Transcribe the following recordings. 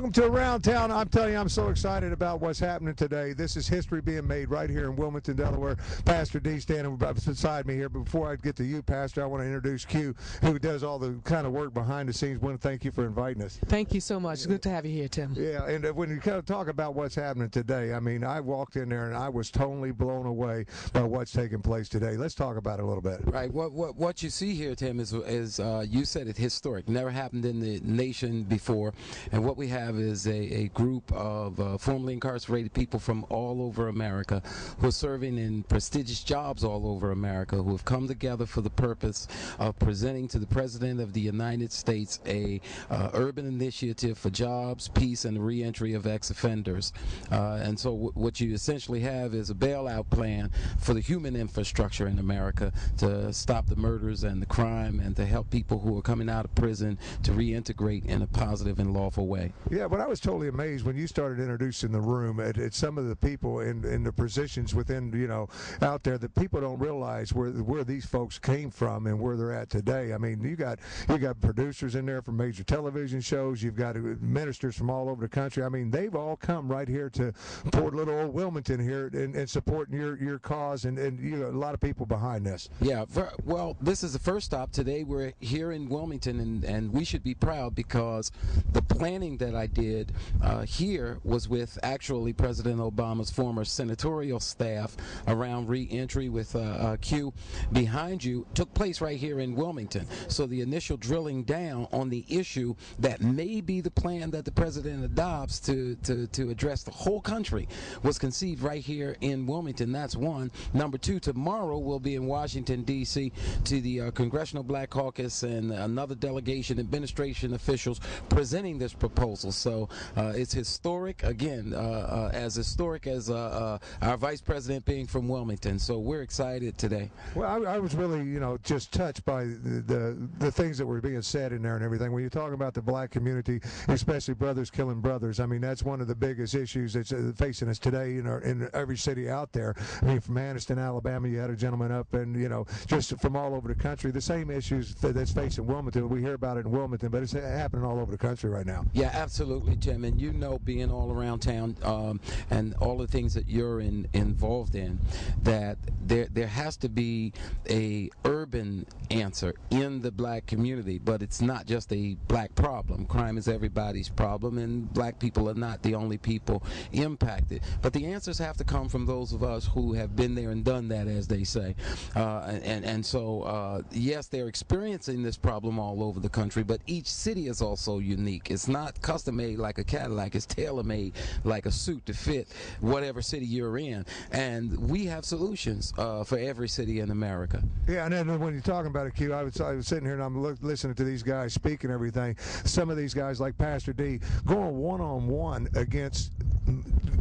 Welcome to Around Town. I'm telling you, I'm so excited about what's happening today. This is history being made right here in Wilmington, Delaware. Pastor D standing beside me here. But before I get to you, Pastor, I want to introduce Q, who does all the kind of work behind the scenes. I want to thank you for inviting us. Thank you so much. It's good to have you here, Tim. Yeah, and when you kind of talk about what's happening today, I mean, I walked in there and I was totally blown away by what's taking place today. Let's talk about it a little bit. Right. What you see here, Tim, is you said it, historic. Never happened in the nation before. And what we have is a group of formerly incarcerated people from all over America who are serving in prestigious jobs all over America, who have come together for the purpose of presenting to the President of the United States a urban initiative for jobs, peace, and the reentry of ex-offenders. And so what you essentially have is a bailout plan for the human infrastructure in America to stop the murders and the crime and to help people who are coming out of prison to reintegrate in a positive and lawful way. Yeah, but I was totally amazed when you started introducing the room at some of the people in the positions within, you know, out there, that people don't realize where these folks came from and where they're at today. I mean, you got producers in there from major television shows. You've got ministers from all over the country. I mean, they've all come right here to Port Little Old Wilmington here and supporting your cause and you know, a lot of people behind this. Yeah, well, this is the first stop. Today we're here in Wilmington, and we should be proud because the planning that I did here was with actually President Obama's former senatorial staff around re-entry with Q behind you took place right here in Wilmington. So the initial drilling down on the issue that may be the plan that the President adopts to address the whole country was conceived right here in Wilmington. That's one. Number two, tomorrow we'll be in Washington, D.C. to the Congressional Black Caucus and another delegation, administration officials presenting this proposal. So it's historic, again, as historic as our Vice President being from Wilmington. So we're excited today. Well, I was really, you know, just touched by the things that were being said in there and everything. When you talk about the black community, especially brothers killing brothers, I mean, that's one of the biggest issues that's facing us today in every city out there. I mean, from Anniston, Alabama, you had a gentleman up, and, you know, just from all over the country, the same issues that's facing Wilmington. We hear about it in Wilmington, but it's happening all over the country right now. Yeah, absolutely, Tim. And you know, being all around town and all the things that you're involved in, that there has to be a urban answer in the black community, but it's not just a black problem. Crime is everybody's problem, and black people are not the only people impacted. But the answers have to come from those of us who have been there and done that, as they say. So yes, they're experiencing this problem all over the country, but each city is also unique. It's not custom-made like a Cadillac. It's tailor-made like a suit to fit whatever city you're in. And we have solutions for every city in America. Yeah, and then when you're talking about it, Q, I was sitting here and I'm listening to these guys speak and everything. Some of these guys, like Pastor D, going one-on-one against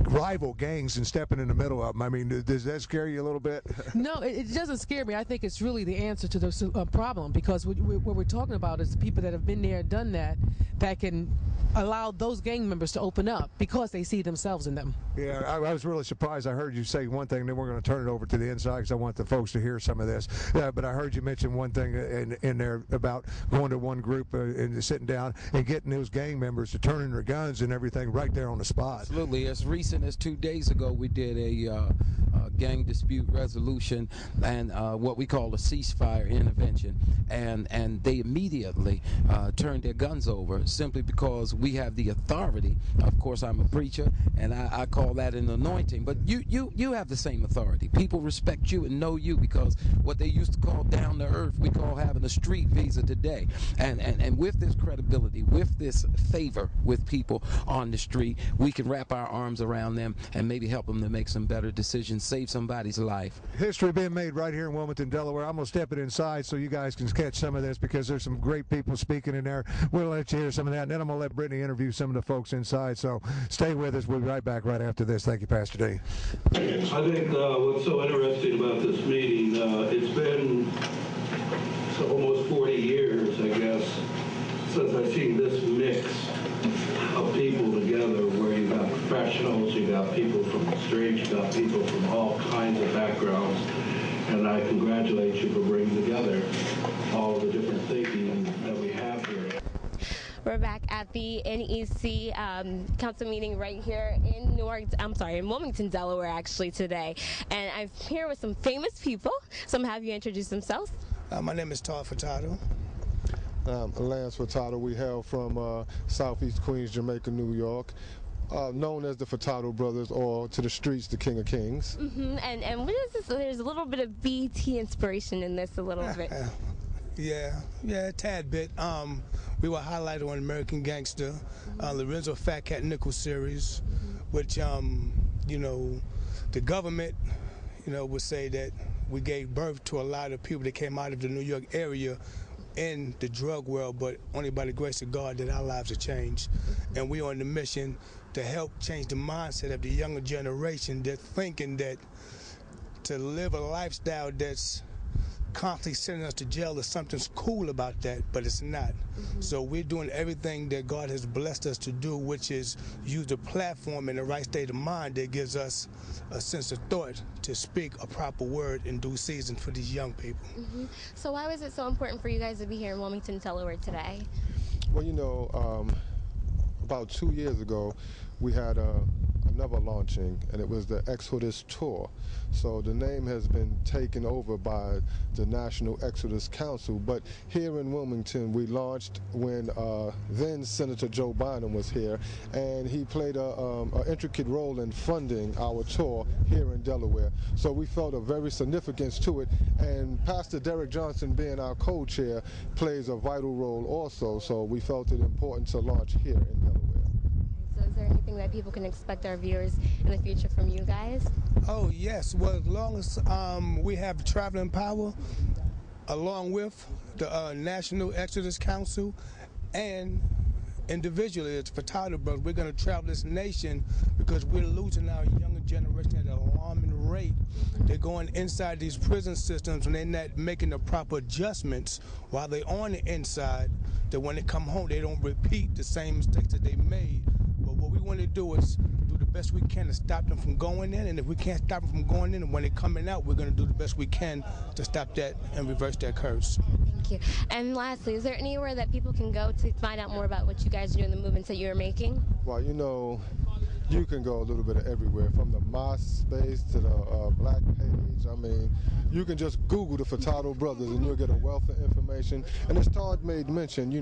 rival gangs and stepping in the middle of them. I mean, does that scare you a little bit? No, it doesn't scare me. I think it's really the answer to the problem, because what we're talking about is the people that have been there and done that can allow those gang members to open up because they see themselves in them. Yeah, I was really surprised. I heard you say one thing, then we're going to turn it over to the inside because I want the folks to hear some of this. But I heard you mention one thing in there about going to one group and sitting down and getting those gang members to turn in their guns and everything right there on the spot. Absolutely. As recent as 2 days ago, we did a gang dispute resolution and what we call a ceasefire intervention, and they immediately turned their guns over simply because we have the authority. Of course, I'm a preacher, and I call that an anointing, but you have the same authority. People respect you and know you because what they used to call down to earth, we call having a street visa today. And with this credibility, with this favor with people on the street, we can wrap our arms around them and maybe help them to make some better decisions, save somebody's life. History being made right here in Wilmington, Delaware. I'm going to step it inside so you guys can catch some of this because there's some great people speaking in there. We'll let you hear some of that, and then I'm going to let Brittany interview some of the folks inside. So stay with us. We'll be right back right after this. Thank you, Pastor D. I think what's so interesting about this meeting, it's been almost 40 years, I guess, since I've seen this mix of people together, where you got professionals, you got people from the streets, you got people from all kinds of backgrounds, and I congratulate you for bringing together all of the different thinking that we have here. We're back at the NEC council meeting right here in in Wilmington, Delaware, actually today. And I'm here with some famous people. So I'm have you introduce themselves. My name is Todd Furtado. Lance Furtado. We hail from Southeast Queens, Jamaica, New York. Known as the Furtado Brothers, or to the streets, the King of Kings. And what is this? There's a little bit of BT inspiration in this, a little bit. Yeah, a tad bit. We were highlighted on American Gangster, Lorenzo Fat Cat Nichols series, which, the government, would say that we gave birth to a lot of people that came out of the New York area in the drug world, but only by the grace of God that our lives have changed. And we're on the mission to help change the mindset of the younger generation that's thinking that to live a lifestyle that's constantly sending us to jail is something cool about that, but it's not. So we're doing everything that God has blessed us to do, which is use the platform in the right state of mind that gives us a sense of thought to speak a proper word in due season for these young people. So why was it so important for you guys to be here in Wilmington, Delaware today? Well, about 2 years ago, we had another launching, and it was the Exodus Tour. So the name has been taken over by the National Exodus Council, but here in Wilmington we launched when then Senator Joe Bynum was here, and he played an intricate role in funding our tour here in Delaware. So we felt a very significance to it, and Pastor Derek Johnson, being our co-chair, plays a vital role also, so we felt it important to launch here in Delaware. So is there anything that people can expect our viewers in the future from you guys? Oh, yes. Well, as long as we have traveling power, along with the National Exodus Council, and individually, it's Furtado Brothers, we're going to travel this nation because we're losing our younger generation at an alarming rate. They're going inside these prison systems and they're not making the proper adjustments while they're on the inside, that when they come home, they don't repeat the same mistakes that they made. But what we want to do is do the best we can to stop them from going in, and if we can't stop them from going in, and when they're coming out, we're going to do the best we can to stop that and reverse that curse. Thank you. And lastly, is there anywhere that people can go to find out more about what you guys do and the movements that you're making? Well, you can go a little bit of everywhere, from the MySpace to the Black page. I mean, you can just Google the Furtado Brothers and you'll get a wealth of information. And as Todd made mention,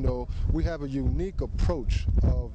we have a unique approach of,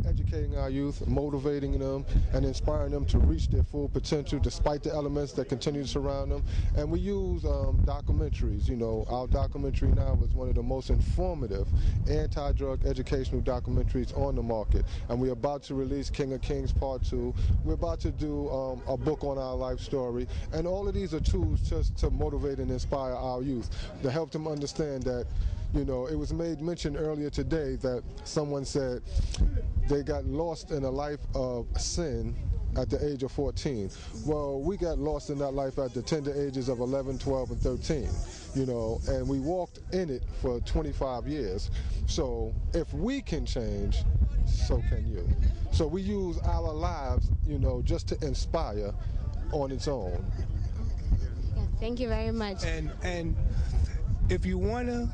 educating our youth, motivating them, and inspiring them to reach their full potential despite the elements that continue to surround them. And we use documentaries. Our documentary now is one of the most informative anti-drug educational documentaries on the market. And we're about to release King of Kings Part 2. We're about to do a book on our life story. And all of these are tools just to motivate and inspire our youth, to help them understand that, it was made mention earlier today that someone said they got lost in a life of sin at the age of 14. Well, we got lost in that life at the tender ages of 11, 12, and 13, and we walked in it for 25 years. So if we can change, so can you. So we use our lives, just to inspire on its own. Yeah, thank you very much. And if you want to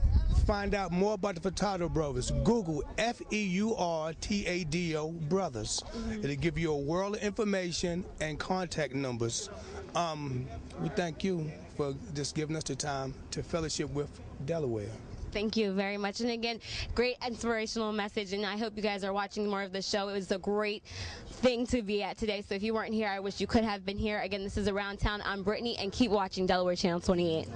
find out more about the Furtado Brothers, Google F-E-U-R-T-A-D-O Brothers. It'll give you a world of information and contact numbers. We thank you for just giving us the time to fellowship with Delaware. Thank you very much. And again, great inspirational message. And I hope you guys are watching more of the show. It was a great thing to be at today. So if you weren't here, I wish you could have been here. Again, this is Around Town. I'm Brittany, and keep watching Delaware Channel 28.